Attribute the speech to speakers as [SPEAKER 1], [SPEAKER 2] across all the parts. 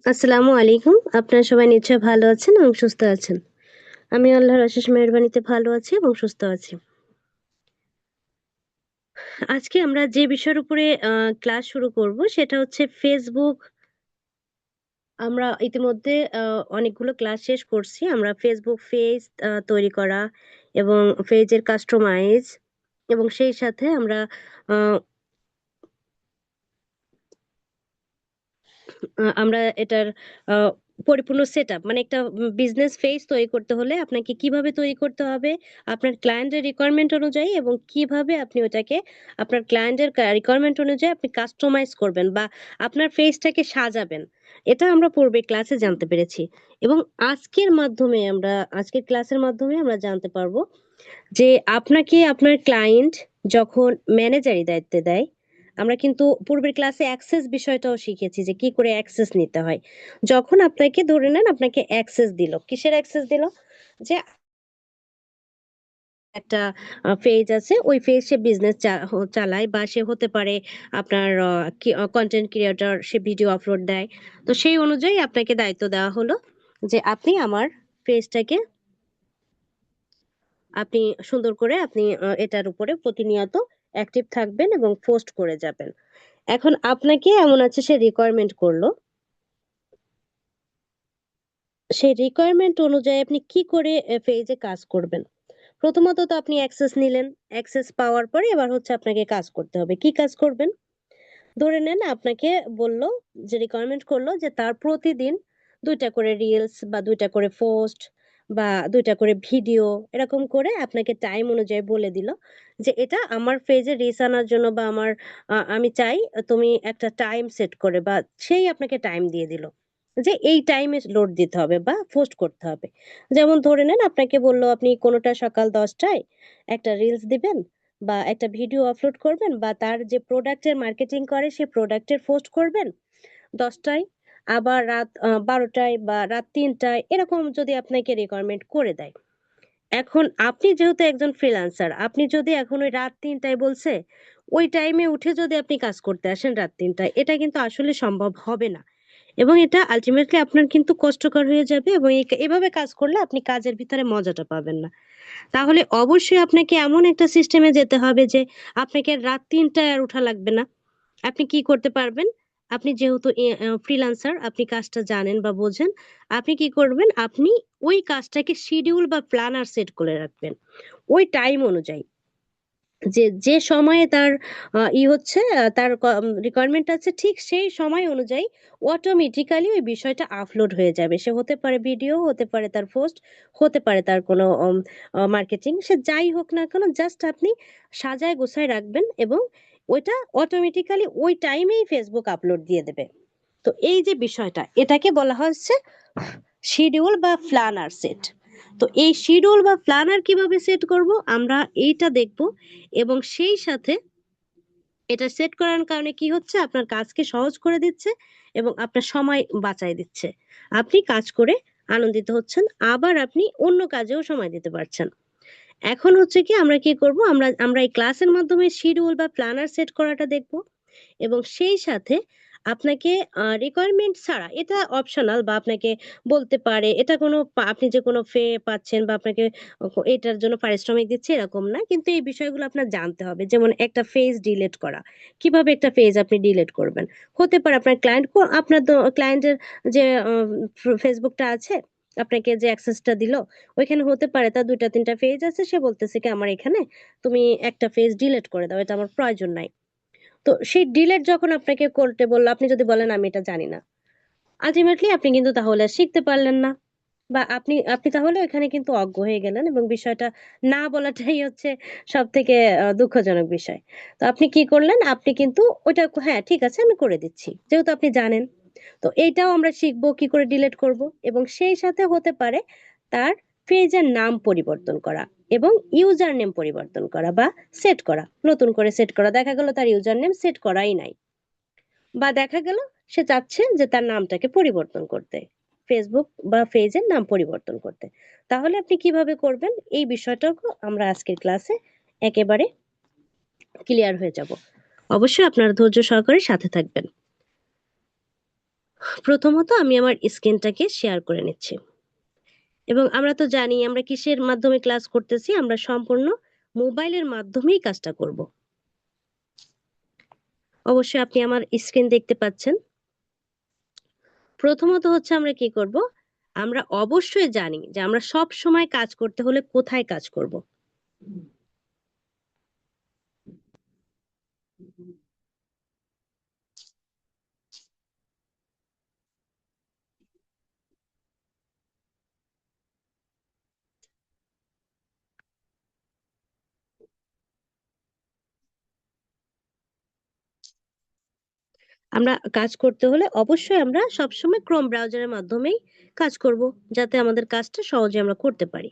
[SPEAKER 1] আসসালামু আলাইকুম। আপনারা সবাই নিশ্চয়ই ভালো আছেন এবং সুস্থ আছেন। আমি আল্লাহর অশেষ মেহেরবানিতে ভালো আছি এবং সুস্থ আছি। আজকে আমরা যে বিষয়ের উপরে ক্লাস শুরু করব সেটা হচ্ছে Facebook। আমরা ইতিমধ্যে অনেকগুলো ক্লাস শেষ করছি। আমরা Facebook পেজ তৈরি করা এবং পেজের কাস্টমাইজ এবং সেই সাথে আমরা আ আমরা এটার আ পরিপূর্ণ সেটআপ মানে একটা বিজনেস পেজ তৈরি করতে হলে আপনাকে কিভাবে তৈরি করতে হবে, আপনার ক্লায়েন্টের রিকোয়ারমেন্ট অনুযায়ী এবং কিভাবে আপনি ওটাকে আপনার ক্লায়েন্টের রিকোয়ারমেন্ট অনুযায়ী আপনি কাস্টমাইজ করবেন বা আপনার পেজটাকে সাজাবেন। এটা আমরা পূর্বে ক্লাসে জানতে পেরেছি এবং আজকের ক্লাসের মাধ্যমে আমরা জানতে পারবো যে আপনাকে আপনার ক্লায়েন্ট যখন ম্যানেজারি দায়িত্বে দেয়, আমরা কিন্তু পূর্বের ক্লাসে অ্যাক্সেস বিষয়টাও শিখেছি যে কি করে অ্যাক্সেস নিতে হয়। যখন আপনাকে ধরে নেন আপনাকে অ্যাক্সেস দিল। কিসের অ্যাক্সেস দিল? যে একটা পেজ আছে, ওই পেজ সে বিজনেস চালায় বা সে হতে পারে আপনার কনটেন্ট ক্রিয়েটর, সে ভিডিও আপলোড দেয়। তো সেই অনুযায়ী আপনাকে দায়িত্ব দেওয়া হলো যে আপনি আমার পেজটাকে আপনি সুন্দর করে আপনি এটার উপরে প্রতিনিয়ত অ্যাক্টিভ থাকবেন এবং পোস্ট করে যাবেন। এখন আপনাকে এমন আছে সে রিকোয়ারমেন্ট করলো। সেই রিকোয়ারমেন্ট অনুযায়ী আপনি কি করে পেজে কাজ করবেন। প্রথমত তো আপনি অ্যাক্সেস নিলেন। অ্যাক্সেস পাওয়ার পরে এবার হচ্ছে আপনাকে কাজ করতে হবে। কি কাজ করবেন? ধরে নেন আপনাকে বলল যে রিকোয়ারমেন্ট করলো যে তার প্রতিদিন ২ টা করে রিলস বা ২ টা করে পোস্ট বা ২ টা করে ভিডিও এরকম করে আপনাকে টাইম অনুযায়ী বলে দিল যে এটা আমার পেজে রিচ আনার জন্য বা আমি চাই তুমি একটা টাইম সেট করে বা সেই আপনাকে টাইম দিয়ে দিল। যে এই টাইমে লোড দিতে হবে বা পোস্ট করতে হবে। যেমন ধরে নেন আপনাকে বলল আপনি কোনটা সকাল ১০ টায় একটা রিলস দিবেন বা একটা ভিডিও আপলোড করবেন বা তার যে প্রোডাক্টের মার্কেটিং করে সে প্রোডাক্টের পোস্ট করবেন ১০ টায়, আবার রাত ১২ টায় বা রাত ৩ টায় এরকম যদি আপনাকে রিকোয়ারমেন্ট করে দেয়। এখন আপনি যেহেতু একজন ফ্রিল্যান্সার, আপনি যদি এখন ওই রাত ৩ টায় বলছে, ওই টাইমে উঠে যদি আপনি কাজ করতে আসেন রাত ৩ টায়, এটা কিন্তু আসলে সম্ভব হবে না। এবং এটা আল্টিমেটলি আপনার কিন্তু কষ্টকর হয়ে যাবে এবং এভাবে কাজ করলে আপনি কাজের ভিতরে মজাটা পাবেন না। তাহলে অবশ্যই আপনাকে এমন একটা সিস্টেমে যেতে হবে যে আপনাকে রাত ৩ টায় আর উঠা লাগবে না। আপনি কি করতে পারবেন? আপনি যেহেতু ফ্রিল্যান্সার আপনি কাজটা জানেন বা বোঝেন। আপনি কি করবেন? আপনি ওই কাজটাকে শিডিউল বা প্ল্যানার সেট করে রাখবেন। ওই টাইম অনুযায়ী। যে সময়ে তার হচ্ছে তার রিকোয়ারমেন্ট আছে ঠিক সেই সময় অনুযায়ী অটোমেটিক্যালি ওই বিষয়টা আপলোড হয়ে যাবে। সে হতে পারে ভিডিও, হতে পারে তার পোস্ট, হতে পারে তার কোনো মার্কেটিং। সে যাই হোক না কেন জাস্ট আপনি সাজায় গোছায় রাখবেন এবং ওইটা অটোমেটিক্যালি ওই টাইমেই Facebook আপলোড দিয়ে দেবে। তো এই যে বিষয়টা এটাকে বলা হচ্ছে শিডিউল বা প্ল্যানার সেট। তো এই শিডিউল বা প্ল্যানার কিভাবে সেট করব আমরা এইটা দেখব এবং সেই সাথে এটা সেট করার কারণে কি হচ্ছে আপনার কাজকে সহজ করে দিচ্ছে এবং আপনার সময় বাঁচায় দিচ্ছে। আপনি কাজ করে আনন্দিত হচ্ছেন, আবার আপনি অন্য কাজেও সময় দিতে পারছেন। এখন হচ্ছে কি আমরা কি করব আমরা আমরা এই ক্লাসের মাধ্যমে শিডিউল বা প্ল্যানার সেট করাটা দেখব এবং সেই সাথে আপনাকে রিকোয়ারমেন্ট ছাড়া এটা অপশনাল বা আপনাকে বলতে পারে এটা কোনো আপনি যে কোনো ফে পাচ্ছেন বা আপনাকে এটার জন্য পারিশ্রমিক দিচ্ছে এরকম না। কিন্তু এই বিষয়গুলো আপনার জানতে হবে। যেমন একটা পেজ ডিলিট করা। কিভাবে একটা পেজ আপনি ডিলিট করবেন? হতে পারে আপনার আপনার ক্লায়েন্টের যে ফেসবুকটা আছে, আপনাকে যে অ্যাক্সেসটা দিল, ওইখানে হতে পারে তার ২ টা ৩ টা পেজ আছে। সে বলতেছে কি আমার এখানে তুমি একটা পেজ ডিলিট করে দাও। এটা আমার প্রয়োজন নাই। তো সেই ডিলেট যখন আপনাকে করতে বলল, আপনি যদি বলেন আমি এটা জানি না। আল্টিমেটলি আপনি কিন্তু তাহলে আর শিখতে পারলেন না। বা আপনি আপনি তাহলে এখানে কিন্তু অজ্ঞ হয়ে গেলেন এবং বিষয়টা না বলাটাই হচ্ছে সবথেকে দুঃখজনক বিষয়। তো আপনি কি করলেন? আপনি কিন্তু ওইটা হ্যাঁ, ঠিক আছে আমি করে দিচ্ছি। যেহেতু আপনি জানেন। তো এইটাও আমরা শিখবো কি করে ডিলিট করব এবং সেই সাথে হতে পারে তার পেজের নাম পরিবর্তন করা এবং ইউজার নেম পরিবর্তন করা বা সেট করা। নতুন করে সেট করা। দেখা গেল তার ইউজার নেম সেট করাই নাই। বা দেখা গেল সে চাচ্ছে যে তার নামটাকে পরিবর্তন করতে। ফেসবুক বা পেজের নাম পরিবর্তন করতে। তাহলে আপনি কিভাবে করবেন? এই বিষয়টাও আমরা আজকের ক্লাসে একেবারে ক্লিয়ার হয়ে যাব। অবশ্যই আপনারা ধৈর্য সহকারে সাথে থাকবেন। প্রথমত আমি আমার স্ক্রিনটাকে শেয়ার করে নিচ্ছি এবং আমরা তো জানি আমরা কিসের মাধ্যমে ক্লাস করতেছি, আমরা সম্পূর্ণ মোবাইলের মাধ্যমেই কাজটা করব। অবশ্যই আপনি আমার স্ক্রিন দেখতে পাচ্ছেন। প্রথমত হচ্ছে আমরা কি করব, আমরা অবশ্যই জানি যে আমরা সব সময় কাজ করতে হলে কোথায় কাজ করব। আমরা কাজ করতে হলে অবশ্যই আমরা সবসময় ক্রোম ব্রাউজারের মাধ্যমেই কাজ করব, যাতে আমাদের কাজটা সহজে আমরা করতে পারি।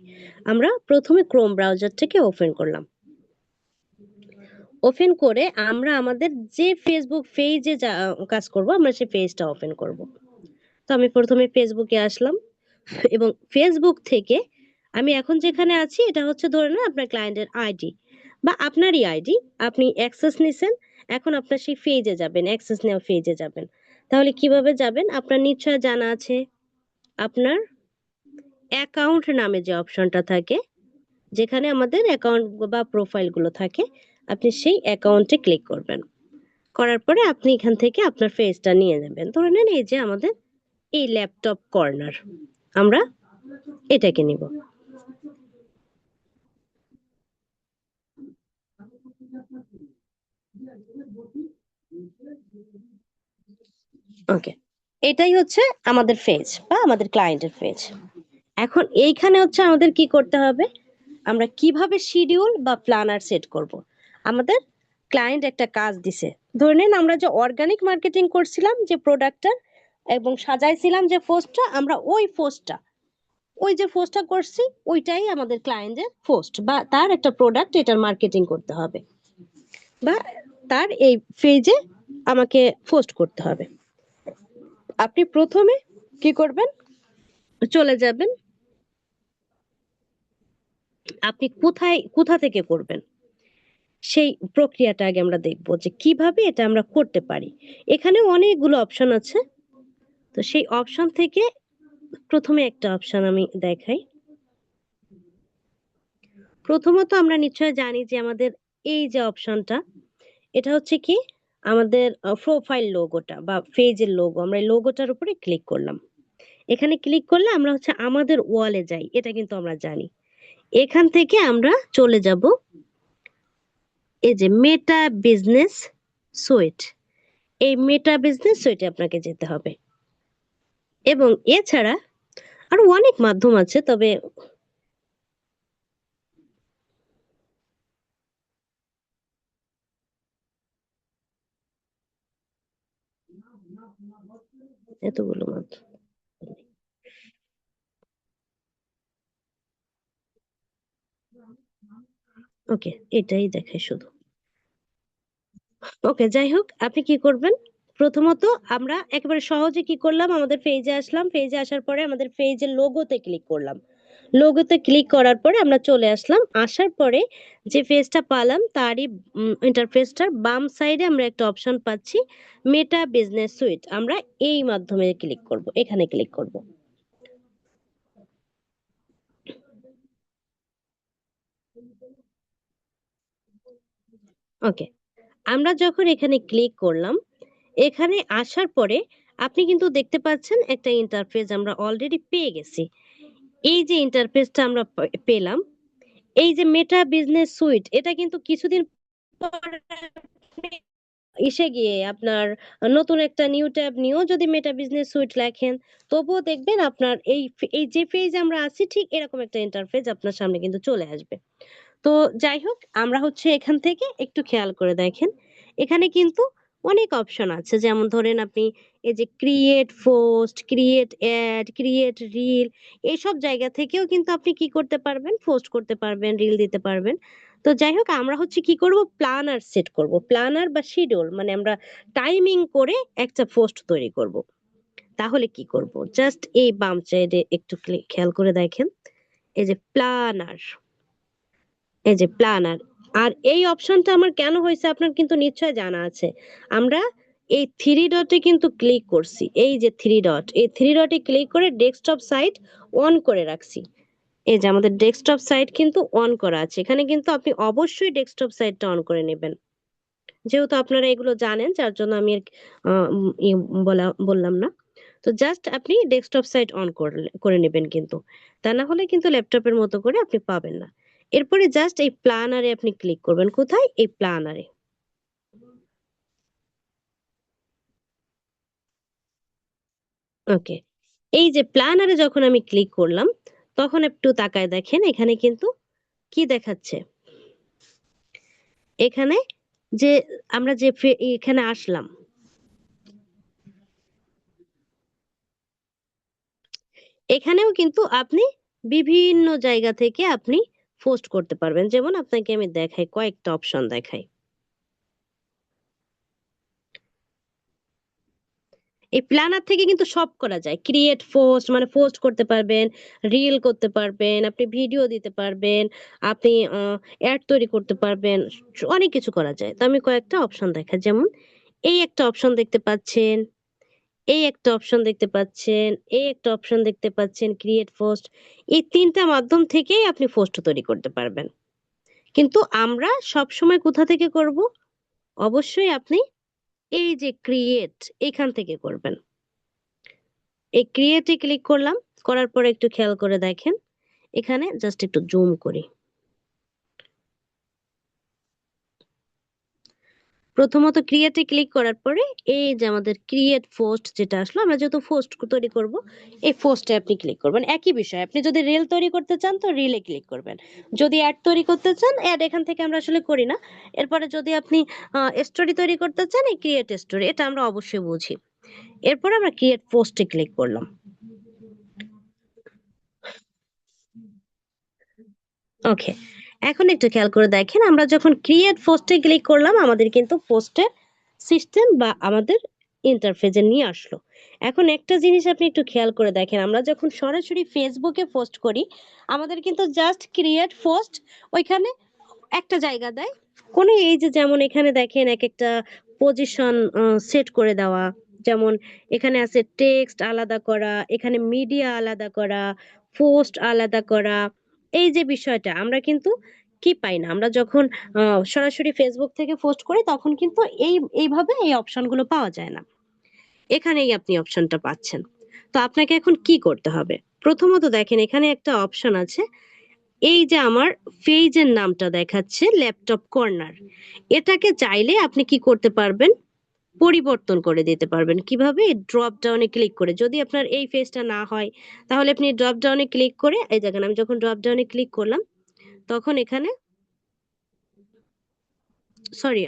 [SPEAKER 1] আমরা প্রথমে ক্রোম ব্রাউজারটাকে ওপেন করলাম। ওপেন করে আমরা আমাদের যে ফেসবুক পেজে কাজ করব, আমরা সেই পেজটা ওপেন করব। তো আমি প্রথমে ফেসবুকে আসলাম এবং ফেসবুক থেকে আমি এখন যেখানে আছি এটা হচ্ছে ধরে নেন আপনার ক্লায়েন্টের আইডি বা আপনারই আইডি, আপনি অ্যাক্সেস নিছেন, এখন আপনার সেই পেজে যাবেন, অ্যাক্সেস নেওয়া পেজে যাবেন। তাহলে কিভাবে যাবেন? আপনার নিশ্চয় জানা আছে আপনার অ্যাকাউন্ট নামে যে অপশনটা থাকে, যেখানে আমাদের অ্যাকাউন্ট বা প্রোফাইল গুলো থাকে, আপনি সেই অ্যাকাউন্টে ক্লিক করবেন। করার পরে আপনি এখান থেকে আপনার পেজটা নিয়ে নেবেন। ধরে নেন এই যে আমাদের এই ল্যাপটপ কর্নার, আমরা এটাকে নিব। ওকে, এটাই হচ্ছে আমাদের পেজ বা আমাদের ক্লায়েন্টের পেজ। এখন এইখানে হচ্ছে আমাদের কি করতে হবে, আমরা কিভাবে শিডিউল বা প্ল্যানার সেট করব। আমাদের ক্লায়েন্ট একটা কাজ দিছে, ধরে নিন আমরা যে অর্গানিক মার্কেটিং করছিলাম যে প্রোডাক্টটা এবং সাজাইছিলাম যে পোস্টটা, আমরা ওই পোস্টটা, ওই যে পোস্টটা করছি ওইটাই আমাদের ক্লায়েন্টের পোস্ট বা তার একটা প্রোডাক্ট, এটার মার্কেটিং করতে হবে বা তার এই পেজে আমাকে পোস্ট করতে হবে। আপনি প্রথমে কি করবেন, চলে যাবেন, আপনি কোথা থেকে করবেন সেই প্রক্রিয়াটা আগে আমরা দেখব যে কিভাবে এটা আমরা করতে পারি। এখানে অনেকগুলো অপশন আছে, তো সেই অপশন থেকে প্রথমে একটা অপশন আমি দেখাই। প্রথমত আমরা নিশ্চয় জানি যে আমাদের এই যে অপশনটা, এটা হচ্ছে কি আমাদের প্রোফাইল লোগোটা বা পেজের লোগো, আমরা এই লোগোটার উপরে ক্লিক করলাম। এখানে ক্লিক করলে আমরা হচ্ছে আমাদের ওয়ালে যাই, এটা কিন্তু আমরা জানি। এখান থেকে আমরা চলে যাব এই যে মেটা বিজনেস সুইট, এই মেটা বিজনেস সুইটে আপনাকে যেতে হবে। এবং এছাড়া আরো অনেক মাধ্যম আছে, তবে এতগুলো মাধ্যম, ওকে এটাই দেখায় শুধু। ওকে যাই হোক, আপনি কি করবেন, প্রথমত আমরা একেবারে সহজে কি করলাম, আমাদের পেজে আসলাম, পেজে আসার পরে আমাদের পেজের লোগোতে ক্লিক করলাম। লোগোতে ক্লিক করার পরে আমরা চলে আসলাম, আসার পরে যে পেজটা পালাম তারই ইন্টারফেসটার বাম সাইডে আমরা একটা অপশন পাচ্ছি মেটা বিজনেস সুইট, আমরা এই মাধ্যমে ক্লিক করব, এখানে ক্লিক করব। ওকে, আমরা যখন এখানে ক্লিক করলাম, এখানে আসার পরে আপনি কিন্তু দেখতে পাচ্ছেন একটা ইন্টারফেস আমরা অলরেডি পেয়ে গেছি। এই যে ইন্টারফেসটা আমরা পেলাম, এই যে মেটা বিজনেস সুইট, এটা কিন্তু কিছুদিন পর এসে গিয়ে আপনার নতুন একটা নিউ ট্যাব নিয়েও যদি মেটা বিজনেস সুইট লেখেন, তবুও দেখবেন আপনার এই এই যে পেজ আমরা আছি ঠিক এরকম একটা ইন্টারফেস আপনার সামনে কিন্তু চলে আসবে। তো যাই হোক, আমরা হচ্ছে এখান থেকে একটু খেয়াল করে দেখেন, এখানে কিন্তু অনেক অপশন আছে, যেমন ধরেন আপনি এই যে create post, create add, create reel, এইসব জায়গা থেকেও কিন্তু আপনি কি করতে পারবেন, পোস্ট করতে পারবেন, রিল দিতে পারবেন। তো যাই হোক, আমরা হচ্ছে কি করব, প্ল্যানার সেট করব, প্ল্যানার বা শিডিউল, মানে আমরা টাইমিং করে একটা পোস্ট তৈরি করব। তাহলে কি করব, জাস্ট এই বাম সাইডে একটু খেয়াল করে দেখেন, এই যে প্ল্যানার, এই যে প্ল্যানার। আর এই অপশনটা আমার কেন হয়েছে আপনার কিন্তু নিশ্চয় জানা আছে। আমরা এই থ্রি ডটে কিন্তু ক্লিক করছি, এই যে থ্রি ডট, এই থ্রি ডটে ক্লিক করে ডেস্কটপ সাইট অন করে রাখছি। এই যে আমাদের ডেস্কটপ সাইট কিন্তু অন করা আছে, এখানে কিন্তু আপনি অবশ্যই ডেস্কটপ সাইটটা অন করে নেবেন। যেহেতু আপনারা এগুলো জানেন, যার জন্য আমি আর বললাম না। তো জাস্ট আপনি ডেস্কটপ সাইট অন করে নেবেন কিন্তু, তা না হলে কিন্তু ল্যাপটপের মতো করে আপনি পাবেন না। এরপরে জাস্ট এই প্ল্যানারে আপনি ক্লিক করবেন। কোথায়? এই প্ল্যানারে। ওকে, এই যে প্ল্যানারে যখন আমি ক্লিক করলাম, তখন একটু তাকায় দেখেন এখানে কিন্তু কি দেখাচ্ছে। এখানে যে আমরা যে এখানে আসলাম, এখানেও কিন্তু আপনি বিভিন্ন জায়গা থেকে আপনি পোস্ট করতে পারবেন। যেমন আপনাকে আমি দেখাই, কয়েকটা অপশন দেখাই। এই প্ল্যানার থেকে কিন্তু সব করা যায়। ক্রিয়েট পোস্ট মানে পোস্ট করতে পারবেন, রিল করতে পারবেন, আপনি ভিডিও দিতে পারবেন, আপনি অ্যাড তৈরি করতে পারবেন, অনেক কিছু করা যায়। তো আমি কয়েকটা অপশন দেখাই। যেমন এই একটা অপশন দেখতে পাচ্ছেন, এই একটা অপশন দেখতে পাচ্ছেন, এই একটা অপশন দেখতে পাচ্ছেন, ক্রিয়েট পোস্ট। এই তিনটা মাধ্যম থেকেই আপনি পোস্ট তৈরি করতে পারবেন। কিন্তু আমরা সব সময় কোথা থেকে করব? অবশ্যই আপনি এই যে ক্রিয়েট, এখান থেকে করবেন। এই ক্রিয়েটে ক্লিক করলাম, করার পরে একটু খেয়াল করে দেখেন, এখানে জাস্ট একটু জুম করি। প্রথমত ক্রিয়েটে ক্লিক করার পরে এই যে আমাদের ক্রিয়েট পোস্ট যেটা আসলো, আমরা যেহেতু পোস্ট তৈরি করব, এই পোস্টে আপনি ক্লিক করবেন। একই বিষয়, আপনি যদি রিল তৈরি করতে চান তো রিলে ক্লিক করবেন, যদি অ্যাড তৈরি করতে চান অ্যাড এখান থেকে আমরা আসলে করি না। এরপরে যদি আপনি স্টোরি তৈরি করতে চান, এই ক্রিয়েট স্টোরি, এটা আমরা অবশ্যই বুঝি। এরপর আমরা ক্রিয়েট পোস্টে ক্লিক করলাম। ওকে, এখন একটু খেয়াল করে দেখেন, আমরা যখন ক্রিয়েট পোস্টে ক্লিক করলাম আমাদের কিন্তু পোস্টের সিস্টেম বা আমাদের ইন্টারফেসে নিয়ে আসলো। এখন একটা জিনিস আপনি একটু খেয়াল করে দেখেন, আমরা যখন সরাসরি ফেসবুকে পোস্ট করি আমাদের কিন্তু জাস্ট ক্রিয়েট পোস্ট ওইখানে একটা জায়গা দেয়। কোনো এই যে যেমন এখানে দেখেন এক একটা পজিশন সেট করে দেওয়া। যেমন এখানে আছে টেক্সট আলাদা করা, এখানে মিডিয়া আলাদা করা, পোস্ট আলাদা করা। এই যে বিষয়টা আমরা কিন্তু কি পাই না, আমরা যখন সরাসরি ফেসবুক থেকে পোস্ট করি তখন কিন্তু এইভাবে এই অপশনগুলো পাওয়া যায় না। এখানেই আপনি অপশনটা পাচ্ছেন। তো আপনাকে এখন কি করতে হবে? প্রথমত দেখেন এখানে একটা অপশন আছে, এই যে আমার পেজের নামটা দেখাচ্ছে ল্যাপটপ কর্নার, এটাকে চাইলে আপনি কি করতে পারবেন? পরিবর্তন করে দিতে পারবেন। কিভাবে? ড্রপ ডাউনে ক্লিক করে। যদি আপনার এই পেজটা না হয় তাহলে আপনি ড্রপ ডাউনে ক্লিক করে, এই দেখেন আমি যখন ড্রপ ডাউনে ক্লিক করলাম তখন এখানে সরি,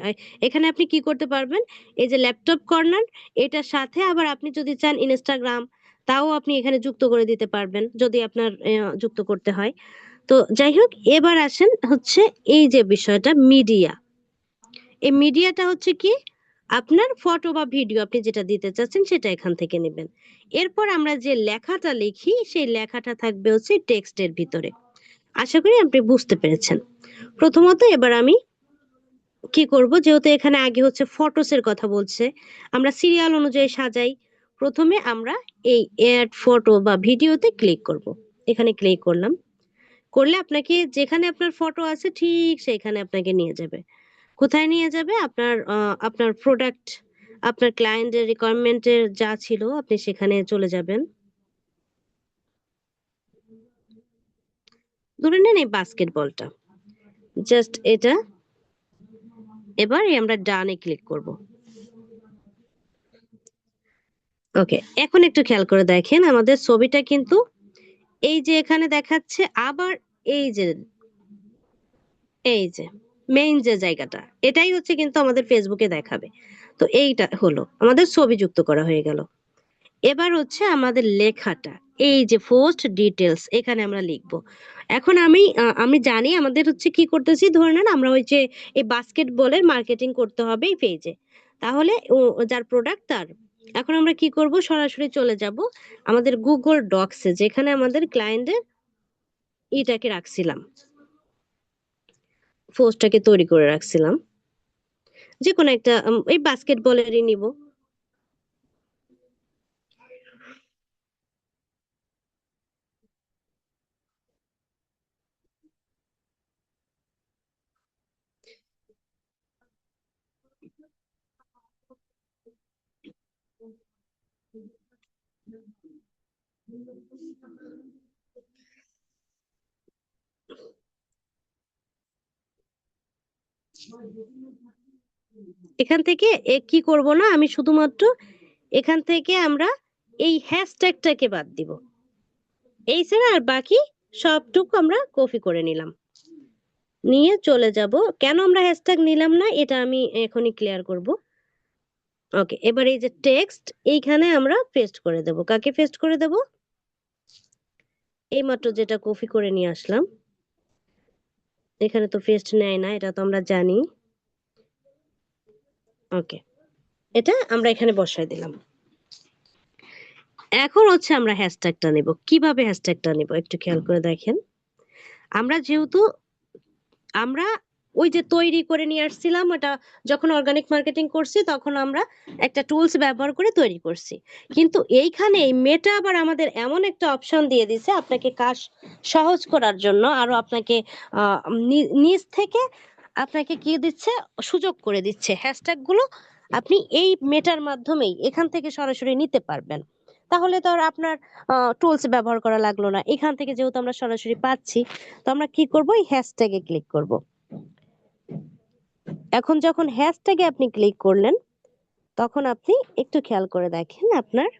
[SPEAKER 1] এখানে আপনি কি করতে পারবেন? এই যে ল্যাপটপ কর্নার, এটার সাথে আবার আপনি যদি চান ইনস্টাগ্রাম, তাও আপনি এখানে যুক্ত করে দিতে পারবেন যদি আপনার যুক্ত করতে হয়। তো যাই হোক, এবার আসেন হচ্ছে এই যে বিষয়টা মিডিয়া। এই মিডিয়াটা হচ্ছে কি? আপনার ফটো বা ভিডিও আপনি যেটা দিতে চাচ্ছেন সেটা এখান থেকে নেবেন। এরপর আমরা যে লেখাটা লিখি সেই লেখাটা থাকবে হচ্ছে টেক্সটের ভিতরে। আশা করি আপনি বুঝতে পেরেছেন। প্রথমত এবার আমি কি করব, যেহেতু এখানে আগে হচ্ছে ফটোসের কথা বলছে, আমরা সিরিয়াল অনুযায়ী সাজাই। প্রথমে আমরা এই এড ফটো বা ভিডিওতে ক্লিক করব। এখানে ক্লিক করলাম, করলে আপনাকে যেখানে আপনার ফটো আছে ঠিক সেখানে আপনাকে নিয়ে যাবে। কোথায় নিয়ে যাবে? আপনার প্রোডাক্ট, আপনার ক্লায়েন্টের রিকোয়ারমেন্টের যা ছিল আপনি সেখানে চলে যাবেন। ধরে নেন এই বাস্কেটবলটা, জাস্ট এটা। এবার আমরা ডানে ক্লিক করব। ওকে, এখন একটু খেয়াল করে দেখেন আমাদের ছবিটা কিন্তু এই যে এখানে দেখাচ্ছে, আবার এই যে এই যে মেইন যে জায়গাটা, এটাই হচ্ছে কিন্তু আমাদের ফেসবুকে দেখাবে। তো এইটা হলো আমাদের ছবি যুক্ত করা হয়ে গেল। এবার হচ্ছে আমাদের লেখাটা, এই যে পোস্ট ডিটেলস এখানে আমরা লিখবো। এখন আমি জানি আমাদের হচ্ছে কি করতেছি, ধরে নেন আমরা ওই যে এই বাস্কেটবলের মার্কেটিং করতে হবে এই পেজে, তাহলে যার প্রোডাক্ট তার। এখন আমরা কি করব, সরাসরি চলে যাব আমাদের গুগল ডক্সে, যেখানে আমাদের ক্লায়েন্টের ইটাকে রাখছিলাম, পোস্টটাকে তৈরি করে রাখছিলাম। যে কোনো একটা এই বাস্কেটবলেরই নিব। এখান থেকে কি করব না, আমি শুধুমাত্র এখান থেকে আমরা এই হ্যাশট্যাগটাকে বাদ দিব। এই ছাড়া আর বাকি সবটুকু আমরা কপি করে নিলাম, নিয়ে চলে যাব। কেন আমরা হ্যাশট্যাগ নিলাম না এটা আমি এখনই ক্লিয়ার করব। ওকে, এবার এই যে টেক্সট এইখানে আমরা পেস্ট করে দেব। কাকে পেস্ট করে দেব? এইমাত্র যেটা কপি করে নিয়ে আসলাম, এখানে তো পেস্ট নেয় না, এটা তো আমরা জানি। ওকে, এটা আমরা এখানে বসায় দিলাম। এখন হচ্ছে আমরা হ্যাশট্যাগটা নেব। কিভাবে হ্যাশট্যাগটা নেব একটু খেয়াল করে দেখেন। আমরা যেহেতু আমরা ওই যে তৈরি করে নিয়ে আসছিলাম, ওটা যখন অর্গানিক মার্কেটিং করছি তখন আমরা একটা টুলস ব্যবহার করে তৈরি করছি। কিন্তু এইখানে এই মেটা আবার আমাদের এমন একটা অপশন দিয়ে দিছে আপনাকে কাজ সহজ করার জন্য, আরো আপনাকে নিজ থেকে আপনাকে কি দিচ্ছে, সুযোগ করে দিচ্ছে হ্যাশট্যাগ গুলো আপনি এই মেটার মাধ্যমেই এখান থেকে সরাসরি নিতে পারবেন। তাহলে তো আর আপনার টুলস ব্যবহার করা লাগলো না। এখান থেকে যেহেতু আমরা সরাসরি পাচ্ছি, তো আমরা কি করব, এই হ্যাশট্যাগে ক্লিক করব। এখন যখন হ্যাশট্যাগে আপনি ক্লিক করলেন, তখন আপনি একটু খেয়াল করে দেখেন আপনার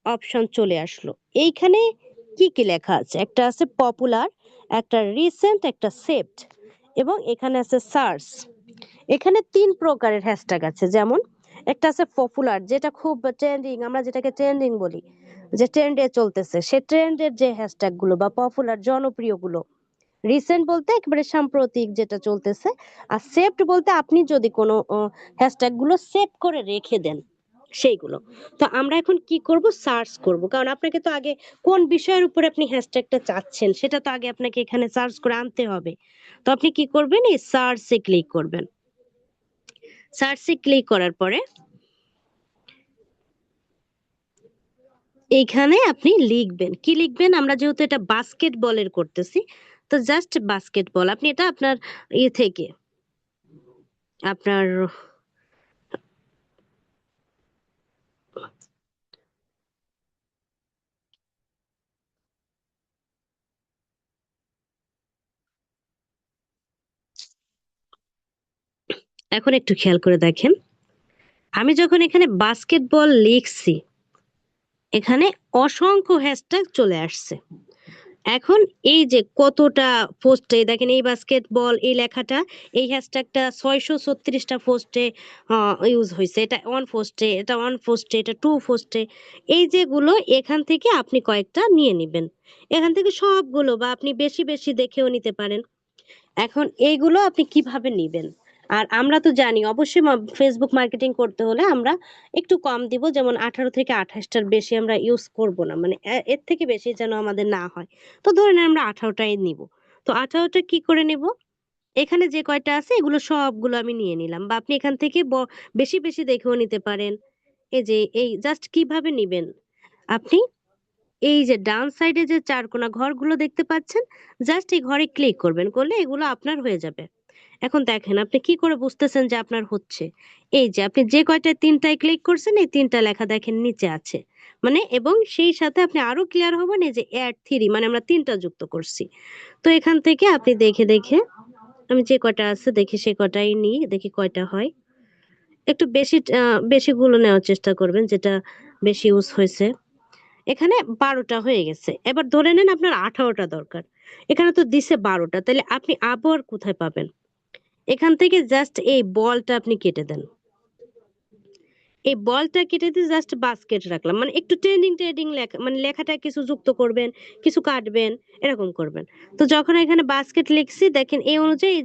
[SPEAKER 1] অপশন চলে আসলো। এইখানে কি কি লেখা আছে? একটা আছে পপুলার, একটা রিসেন্ট, একটা সেভড, এবং এখানে আছে সার্চ। এখানে তিন প্রকারের হ্যাশট্যাগ আছে। যেমন একটা আছে পপুলার, যেটা খুব ট্রেন্ডিং, আমরা যেটাকে ট্রেন্ডিং বলি, যে ট্রেন্ডে চলতেছে, সে ট্রেন্ডের যে হ্যাশট্যাগ গুলো বা পপুলার জনপ্রিয় গুলো। রিসেন্ট বলতে একেবারে সাম্প্রতিক যেটা চলতেছে। আর সেভড বলতে আপনি যদি কোনো হ্যাশট্যাগ গুলো সেভ করে রেখে দেন সেইগুলো। তো আমরা এখন কি করব, সার্চ করব, কারণ আপনাকে তো আগে কোন বিষয়ের উপরে আপনি হ্যাশট্যাগটা চাচ্ছেন সেটা তো আগে আপনাকে এখানে সার্চ করে আনতে হবে। তো আপনি কি করবেন, এই সার্চে ক্লিক করবেন। সার্চে ক্লিক করার পরে এইখানে আপনি লিখবেন, কি লিখবেন, আমরা যেহেতু এটা বাস্কেটবলের করতেছি, তো জাস্ট বাস্কেটবল আপনি এটা আপনার থেকে আপনার এখন একটু খেয়াল করে দেখেন, আমি যখন এখানে বাস্কেটবল লিখছি, এখানে অসংখ্য হ্যাশট্যাগ চলে আসছে। এখন এই যে কতটা পোস্টে দেখেন, এই বাস্কেটবল এই লেখাটা, এই হ্যাশট্যাগটা 636টা পোস্টে ইউজ হয়েছে। এটা ওয়ান পোস্টে, এটা ওয়ান পোস্টে, এটা টু পোস্টে। এই যেগুলো এখান থেকে আপনি কয়েকটা নিয়ে নেবেন, এখান থেকে সবগুলো, বা আপনি বেশি বেশি দেখেও নিতে পারেন। এখন এইগুলো আপনি কিভাবে নিবেন? আর আমরা তো জানি অবশ্যই ফেসবুক মার্কেটিং করতে হলে আমরা একটু কম দিব, যেমন 18 থেকে 28টার বেশি আমরা ইউজ করব না, মানে এর থেকে বেশি যেন আমাদের না হয়। তো ধরে নেন আমরা 18টাই নিব। তো 18টা কি করে নেব, এখানে যে কয়টা আছে এগুলো সবগুলো আমি নিয়ে নিলাম, বা আপনি এখান থেকে বেশি বেশি দেখেও নিতে পারেন। এই যে এই জাস্ট কিভাবে নিবেন, আপনি এই যে ডান সাইডে যে চারকোনা ঘরগুলো দেখতে পাচ্ছেন, জাস্ট এই ঘরে ক্লিক করবেন, করলে এগুলো আপনার হয়ে যাবে। এখন দেখেন আপনি কি করে বুঝতেছেন যে আপনার হচ্ছে? এই যে আপনি যে কয়টায় তিনটায় ক্লিক করছেন, এই তিনটা লেখা দেখেন নিচে আছে, মানে এবং সেই সাথে আপনি আরো ক্লিয়ার হবেন, এই যে অ্যাড থ্রি, মানে আমরা তিনটা যুক্ত করছি। তো এখান থেকে আপনি দেখে দেখে, আমি যে কয়টা আছে দেখি সে কয়টাই নিই, দেখি কয়টা হয়। একটু বেশি বেশিগুলো নেওয়ার চেষ্টা করবেন, যেটা বেশি ইউজ হয়েছে। এখানে 12টা হয়ে গেছে। এবার ধরে নেন আপনার 18টা দরকার, এখানে তো দিছে 12টা, তাহলে আপনি আবার কোথায় পাবেন? এখান থেকে জাস্ট এই বলটা আপনি কেটে দেন। এই বলটা কেটে দিয়ে জাস্ট বাস্কেট রাখলাম, মানে একটু ট্রেন্ডিং ট্রেন্ডিং লেখা, মানে লেখাটা কিছু যুক্ত করবেন, কিছু কাটবেন, এরকম করবেন। তো যখন এখানে বাস্কেট লিখছি দেখেন, এই অনুযায়ী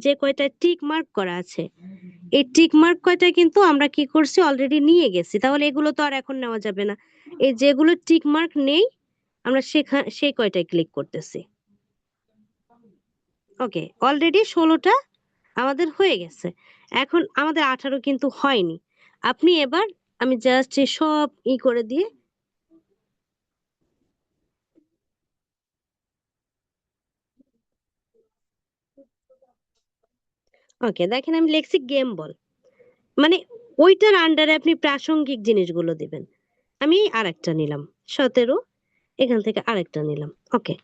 [SPEAKER 1] যে কয়টা টিক মার্ক করা আছে, এই টিক মার্ক কয়টা কিন্তু আমরা কি করছি, অলরেডি নিয়ে গেছি। তাহলে এগুলো তো আর এখন নেওয়া যাবে না। এই যেগুলো টিক মার্ক নেই, আমরা সেই কয়টায় ক্লিক করতেছি। ওকে, অলরেডি 16টা আমাদের হয়ে গেছে। এখন আমাদের 18 কিন্তু হয়নি। আপনি এবার, আমি জাস্ট সব করে দিয়ে, ওকে দেখেন আমি লিখছি গেম বল, মানে ওইটার আন্ডারে আপনি প্রাসঙ্গিক জিনিসগুলো দিবেন। আমি আর একটা নিলাম, 17, এখান থেকে আরেকটা নিলাম। ওকে,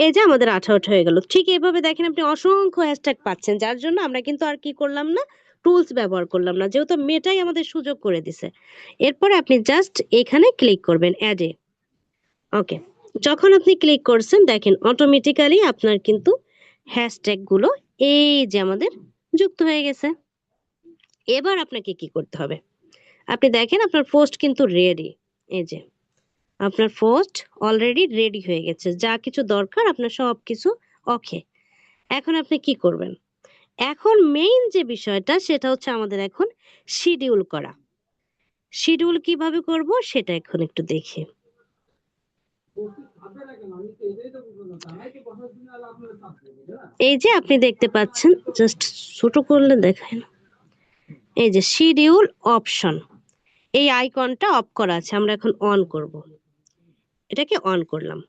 [SPEAKER 1] এই যে আমাদের 18টা হয়ে গেল। ঠিক এইভাবে দেখেন আপনি অসংখ্য হ্যাশট্যাগ পাচ্ছেন, যার জন্য আমরা কিন্তু আর কি করলাম না, টুলস ব্যবহার করলাম না, যেহেতু মেটাই আমাদের সুযোগ করে দিছে। এরপরে আপনি জাস্ট এখানে ক্লিক করবেন অ্যাডে। ওকে, যখন আপনি ক্লিক করছেন দেখেন অটোমেটিক্যালি আপনার কিন্তু হ্যাশট্যাগ গুলো এই যে আমাদের যুক্ত হয়ে গেছে। এবার আপনাকে কি করতে হবে, আপনি দেখেন আপনার পোস্ট কিন্তু রেডি। এই যে আপনার পোস্ট অলরেডি রেডি হয়ে গেছে, যা কিছু দরকার আপনার সব কিছু ওকে। এখন আপনি কি করবেন, এখন মেইন যে বিষয়টা সেটা হচ্ছে আমাদের এখন শিডিউল করা। শিডিউল কিভাবে করব সেটা এখন একটু দেখি। এই যে আপনি দেখতে পাচ্ছেন, জাস্ট ছোট করলে দেখেন, এই যে শিডিউল অপশন, এই আইকনটা অফ করা আছে, আমরা এখন অন করব। এটাকে অন করলাম।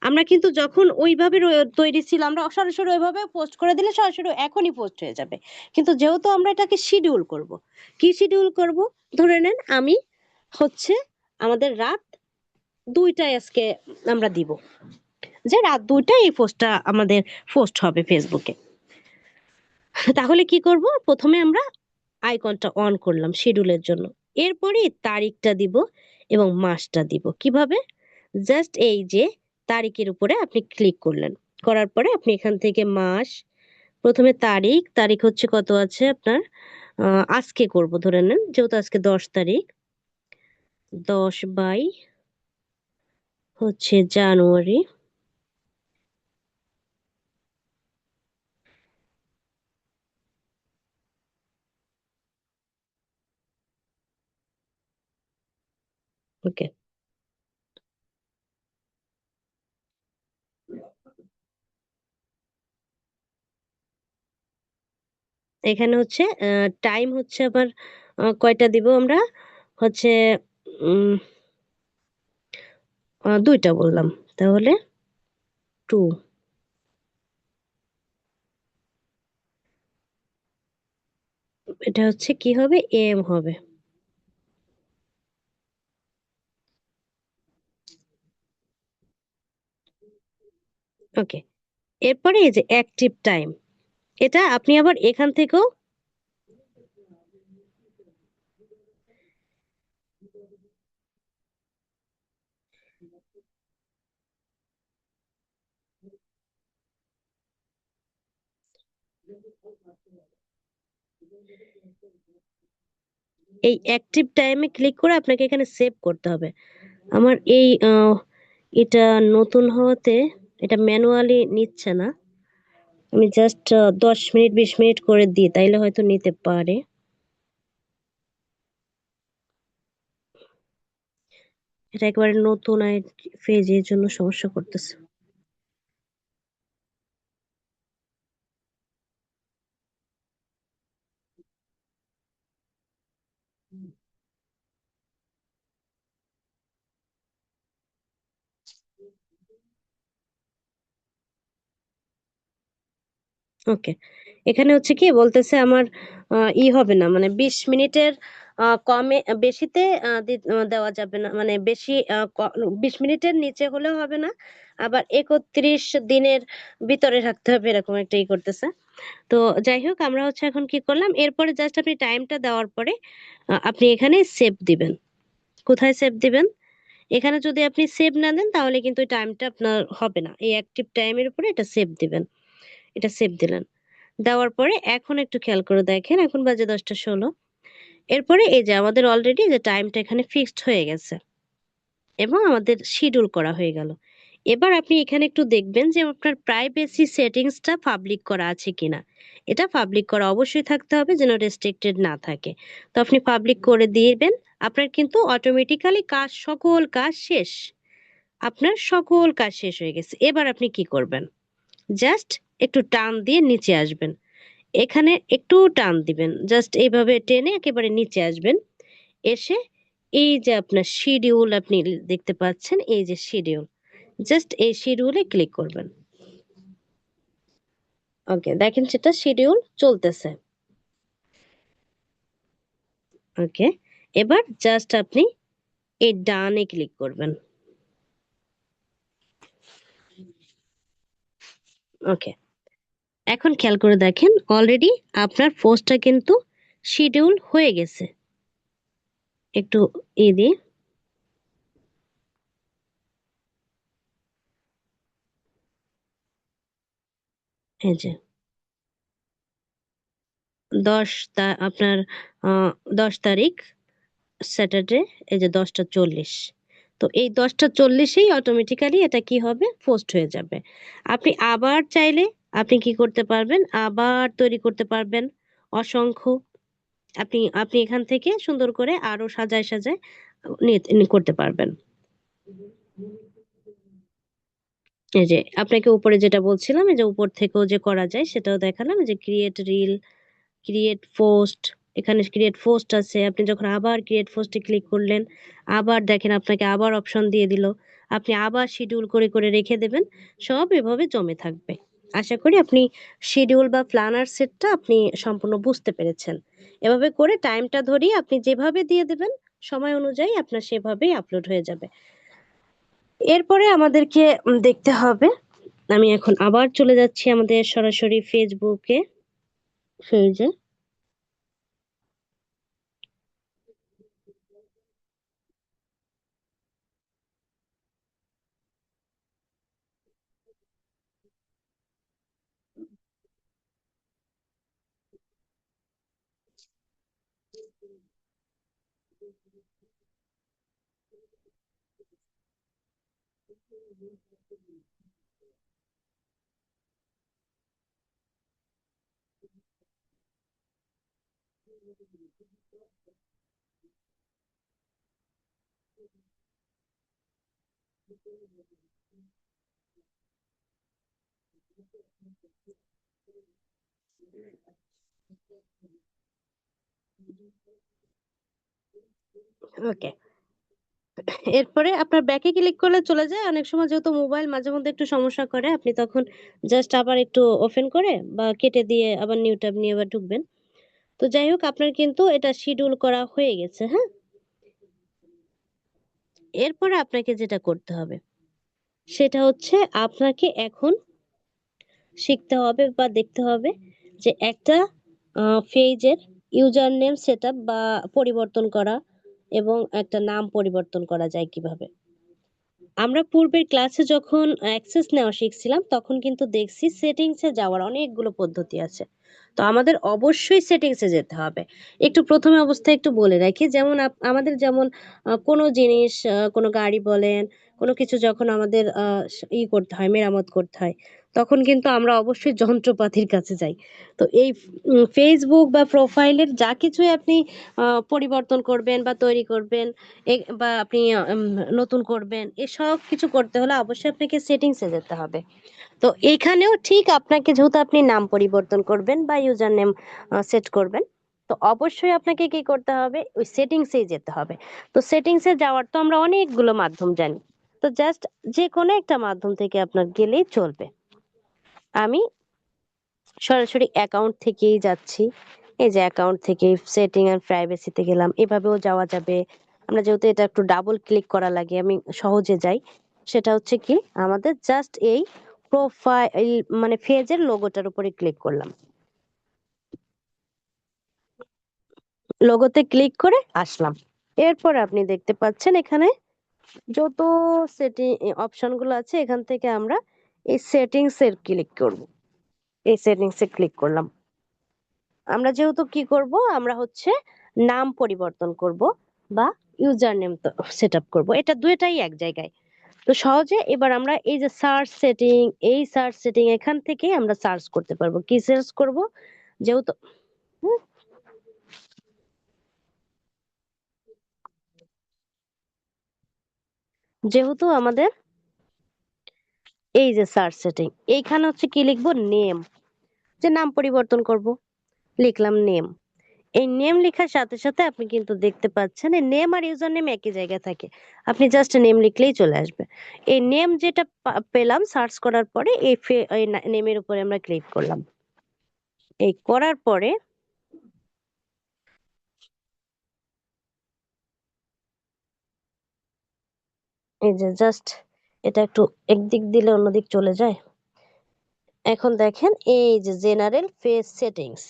[SPEAKER 1] আমরা কিন্তু যখন ওইভাবে তৈরি ছিল, আমরা সরাসরি ওইভাবে পোস্ট করে দিলে সরাসরি এখনই পোস্ট হয়ে যাবে। কিন্তু যেহেতু আমরা এটাকে শিডিউল করব, কি শিডিউল করব, ধরে নেন আমি হচ্ছে আমাদের রাত 2টায় আজকে আমরা দিব, যে রাত 2টায় এই পোস্টটা আমাদের পোস্ট হবে ফেসবুকে। তাহলে কি করব, প্রথমে আমরা আইকনটা অন করলাম শিডিউলের জন্য, এরপরে তারিখটা দিব এবং মাসটা দিব। কিভাবে, জাস্ট এই যে তারিখের উপরে আপনি ক্লিক করলেন, করার পরে আপনি এখান থেকে মাস, প্রথমে তারিখ, তারিখ হচ্ছে কত আছে আপনার, আজকে করব, ধরে নেন যেহেতু আজকে 10 তারিখ, 10 বাই হচ্ছে জানুয়ারি। ওকে, এখানে হচ্ছে টাইম হচ্ছে আবার কয়টা দিব আমরা, হচ্ছে উম 2টা বললাম, তাহলে 2। এটা হচ্ছে কি হবে, এম হবে। ওকে, এরপরে এই যে অ্যাক্টিভ টাইম, এটা আপনি আবার এখান থেকেও এই অ্যাক্টিভ টাইমে ক্লিক করে আপনাকে এখানে সেভ করতে হবে। আমার এই এটা নতুন হওয়াতে এটা ম্যানুয়ালি নিচ্ছে না, আমি জাস্ট 10 মিনিট 20 মিনিট করে দিই, তাইলে হয়তো নিতে পারে। এটা একেবারে নতুন পেজ, এর জন্য সমস্যা করতেছে। ওকে, এখানে হচ্ছে কি বলতেছে আমার হবে না, মানে 20 মিনিটের কমে বেশিতে দেওয়া যাবে না, মানে বেশি 20 মিনিটের নিচে হলেও হবে না, আবার 31 দিনের ভিতরে রাখতে হবে, এরকম একটা করতেছে। তো যাই হোক, আমরা হচ্ছে এখন কি করলাম, এরপরে জাস্ট আপনি টাইমটা দেওয়ার পরে আপনি এখানে সেভ দিবেন। কোথায় সেভ দিবেন, এখানে যদি আপনি সেভ না দেন তাহলে কিন্তু টাইমটা আপনার হবে না, এই অ্যাক্টিভ টাইমের উপরে এটা সেভ দিবেন। এটা সেভ দিলেন, দেওয়ার পরে এখন একটু খেয়াল করে দেখেন, এখন বাজে 10টা 16। এরপরে এই যে আমাদের অলরেডি যে টাইমটা এখানে ফিক্সড হয়ে গেছে এবং আমাদের শিডিউল করা হয়ে গেল। এবার আপনি এখানে একটু দেখবেন যে আপনার প্রাইভেসি সেটিংসটা পাবলিক করা আছে কিনা। এটা পাবলিক করা অবশ্যই থাকতে হবে, যেন রেস্ট্রিক্টেড না থাকে। তো আপনি পাবলিক করে দিবেন, আপনার কিন্তু অটোমেটিক্যালি কাজ, সকল কাজ শেষ। আপনার সকল কাজ শেষ হয়ে গেছে। এবার আপনি কি করবেন, জাস্ট একটু টান দিয়ে নিচে আসবেন, এখানে একটু টান দিবেন, জাস্ট এইভাবে টেনে একেবারে নিচে আসবেন। এসে এই যে আপনার শিডিউল আপনি দেখতে পাচ্ছেন, এই যে শিডিউল, জাস্ট এই শিডিউলে ক্লিক করবেন। ওকে, দেখেন সেটা শিডিউল চলতেছে। ওকে, এবার জাস্ট আপনি এই ডানে ক্লিক করবেন। ওকে, এখন খেয়াল করে দেখেন অলরেডি আপনার পোস্টটা কিন্তু শিডিউল হয়ে গেছে। একটু দিই, এই যে আপনার আহ 10 তারিখ স্যাটারডে, এই যে 10টা 40। তো এই 10টা 40-এই অটোমেটিক্যালি এটা কি হবে, পোস্ট হয়ে যাবে। আপনি আবার চাইলে আপনি কি করতে পারবেন, আবার তৈরি করতে পারবেন অসংখ্য। আপনি আপনি এখান থেকে সুন্দর করে আরো সাজায় সাজায় করতে পারবেন। এই যে আপনাকে উপরে যেটা বলছিলাম, এই যে উপর থেকেও যে করা যায় সেটাও দেখালাম, যে ক্রিয়েট রিল, ক্রিয়েট পোস্ট। এখানে ক্রিয়েট পোস্ট আছে, আপনি যখন আবার ক্রিয়েট পোস্টে ক্লিক করলেন, আবার দেখেন আপনাকে আবার অপশন দিয়ে দিল, আপনি আবার শিডিউল করে করে রেখে দেবেন। সব এভাবে জমে থাকবে। আশা করি আপনি শিডিউল বা প্ল্যানার সেটটা আপনি সম্পূর্ণ বুঝতে পেরেছেন। এভাবে করে টাইমটা ধরিয়ে আপনি যেভাবে দিয়ে দেবেন, সময় অনুযায়ী আপনার সেভাবেই আপলোড হয়ে যাবে। এরপরে আমাদেরকে দেখতে হবে, আমি এখন আবার চলে যাচ্ছি আমাদের সরাসরি ফেসবুকে, পেজে। ওকে, এরপরে আপনার ব্যাকে ক্লিক করলে চলে যায়। অনেক সময় যেহেতু মোবাইল মাঝে মধ্যে একটু সমস্যা করে, আপনি তখন জাস্ট আবার একটু ওপেন করে বা কেটে দিয়ে আবার নিউ ট্যাব নিয়ে আবার ঢুকবেন। তো যাই হোক, আপনার কিন্তু এটা শিডিউল করা হয়ে গেছে, হ্যাঁ। এরপরে আপনাকে যেটা করতে হবে সেটা হচ্ছে, আপনাকে এখন শিখতে হবে বা দেখতে হবে যে একটা পেজের ইউজার নেম সেটআপ বা পরিবর্তন করা এবং একটা নাম পরিবর্তন করা যায় কিভাবে। আমরা পূর্বের ক্লাসে যখন অ্যাক্সেস নেওয়া শিখছিলাম, তখন কিন্তু দেখছি সেটিংসে যাওয়ার অনেকগুলো পদ্ধতি আছে। তো আমাদের অবশ্যই সেটিংসে যেতে হবে। একটু প্রথমে অবস্থায় একটু বলে রাখি, যেমন আমাদের যেমন কোনো জিনিস, কোনো গাড়ি বলেন, কোনো কিছু যখন আমাদের করতে হয়, মেরামত করতে হয়, তখন কিন্তু আমরা অবশ্যই যন্ত্রপাতির কাছে যাই। তো এই ফেসবুক বা প্রোফাইলের যা কিছুই আপনি পরিবর্তন করবেন বা তৈরি করবেন, বা আপনি নতুন করবেন, এসব কিছু করতে হলে অবশ্যই আপনাকে সেটিংসে যেতে হবে। তো এখানেও ঠিক আপনাকে, যেহেতু আপনি নাম পরিবর্তন করবেন বা ইউজার নেম সেট করবেন, তো অবশ্যই আপনাকে কি করতে হবে, ওই সেটিংসেই যেতে হবে। তো সেটিংসে যাওয়ার তো আমরা অনেকগুলো মাধ্যম জানি। তো জাস্ট যে কোনো একটা মাধ্যম থেকে আপনার গেলেই চলবে। আমি সরাসরি অ্যাকাউন্ট থেকেই যাচ্ছি। এই যে অ্যাকাউন্ট থেকে সেটিং এন্ড প্রাইভেসিতে গেলাম, এভাবেও যাওয়া যাবে। আমরা যেহেতু এটা একটু ডাবল ক্লিক করা লাগে, আমি সহজে যাই। সেটা হচ্ছে কি, আমাদের জাস্ট এই প্রোফাইল মানে পেজের লোগোটার উপরে ক্লিক করলাম, লোগোতে ক্লিক করে আসলাম। এরপর আপনি দেখতে পাচ্ছেন এখানে যত সেটিং অপশন গুলো আছে, এখান থেকে আমরা এই সেটিংস এর ক্লিক করব। এই সেটিংস এ ক্লিক করলাম। আমরা যেহেতু কি করব, আমরা হচ্ছে নাম পরিবর্তন করব বা ইউজার নেম সেট আপ করবো, এটা দুইটাই এক জায়গায়। তো সহজে এবার আমরা এই যে সার্চ সেটিং, এই সার্চ সেটিং এখান থেকে আমরা সার্চ করতে পারবো। কি সার্চ করব, যেহেতু হুম, যেহেতু আমাদের এই যে সার্চ সেটিং, এইখানে হচ্ছে কি লিখবো, নেম। যে নাম পরিবর্তন করব, লিখলাম নেম। এই নেম লেখার সাথে সাথে আপনি কিন্তু দেখতে পাচ্ছেন এই নেম আর ইউজার নেম একই জায়গায় থাকে। আপনি জাস্ট নেম লিখলেই চলে আসবে। এই নেম যেটা পেলাম সার্চ করার পরে, এই নেমের উপরে আমরা ক্লিক করলাম। এই করার পরে এই যে জাস্ট এটা একটু একদিক দিলে অন্যদিক চলে যায়। এখন দেখেন এই যে জেনারেল পেজ সেটিংস,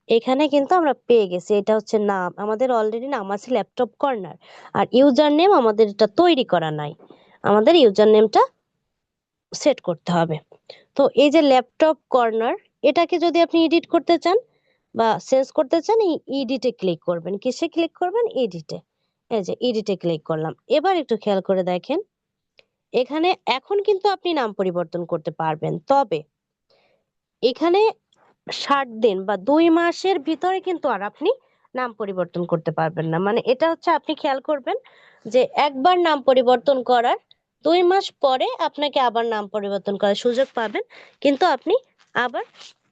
[SPEAKER 1] এখানে কিন্তু আমরা পেয়ে গেছি। এটা হচ্ছে নাম, আমাদের অলরেডি নাম আছে ল্যাপটপ কর্নার। আর ইউজার নেম আমাদের এটা তৈরি করা নাই, আমাদের ইউজার নেমটা সেট করতে হবে। তো এই যে ল্যাপটপ কর্নার, এটাকে যদি আপনি এডিট করতে চান বা চেঞ্জ করতে চান, এই এডিটে ক্লিক করবেন। কিসে ক্লিক করবেন? এডিটে। এই যে এডিটে ক্লিক করলাম। এবার একটু খেয়াল করে দেখেন, এখানে এখন কিন্তু আপনি নাম পরিবর্তন করতে পারবেন, তবে এখানে 60 দিন বা 2 মাসের ভিতরে কিন্তু আর আপনি নাম পরিবর্তন করতে পারবেন না। মানে এটা হচ্ছে, আপনি খেয়াল করবেন যে একবার নাম পরিবর্তন করার 2 মাস পরে আপনাকে আবার নাম পরিবর্তন করার সুযোগ পাবেন, কিন্তু আপনি আবার